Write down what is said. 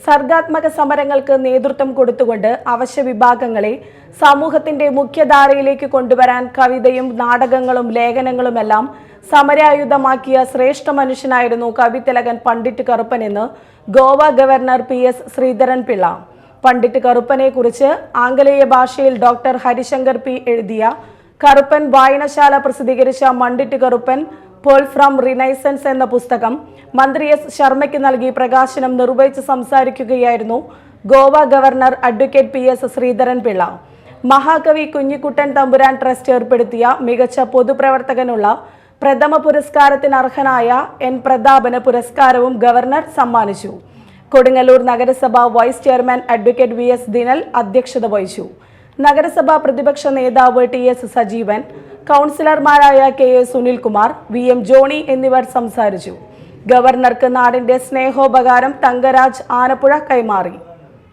സർഗാത്മക സമരങ്ങൾക്ക് നേതൃത്വം കൊടുത്തുകൊണ്ട് അവശ്യ വിഭാഗങ്ങളെ സമൂഹത്തിന്റെ മുഖ്യധാരയിലേക്ക് കൊണ്ടുവരാൻ കവിതയും നാടകങ്ങളും ലേഖനങ്ങളുമെല്ലാം സമരായുധമാക്കിയ ശ്രേഷ്ഠ മനുഷ്യനായിരുന്നു കവിതിലകൻ പണ്ഡിറ്റ് കറുപ്പൻ എന്ന് ഗോവ ഗവർണർ PS ശ്രീധരൻപിള്ള. പണ്ഡിറ്റ് കറുപ്പനെ കുറിച്ച് ആംഗലേയ ഭാഷയിൽ ഡോക്ടർ ഹരിശങ്കർ P എഴുതിയ കറുപ്പൻ വായനശാല പ്രസിദ്ധീകരിച്ച Pandit Karuppan pole from renaissance എന്ന പുസ്തകം മന്ത്രി S ശർമ്മയ്ക്ക് നൽകി പ്രകാശനം നിർവഹിച്ച് സംസാരിക്കുകയായിരുന്നു Goa governor advocate PS Sreedharan Pillai. മഹാകവി കുഞ്ഞിക്കുട്ടൻ തമ്പുരാൻ ട്രസ്റ്റ് ഏർപ്പെടുത്തിയ മികച്ച പൊതുപ്രവർത്തകനുള്ള പ്രഥമ പുരസ്കാരത്തിന് അർഹനായ N പ്രതാപന് പുരസ്കാരവും ഗവർണർ സമ്മാനിച്ചു. കൊടുങ്ങല്ലൂർ നഗരസഭ vice chairman advocate VS Dinal അധ്യക്ഷത വഹിച്ചു. നഗരസഭാ പ്രതിപക്ഷ നേതാവ് TS സജീവൻ, കൗൺസിലർമാരായ KA സുനിൽകുമാർ, VM ജോണി എന്നിവർ സംസാരിച്ചു. ഗവർണർക്ക് നാടിന്റെ സ്നേഹോപകാരം തങ്കരാജ് ആനപ്പുഴ കൈമാറി.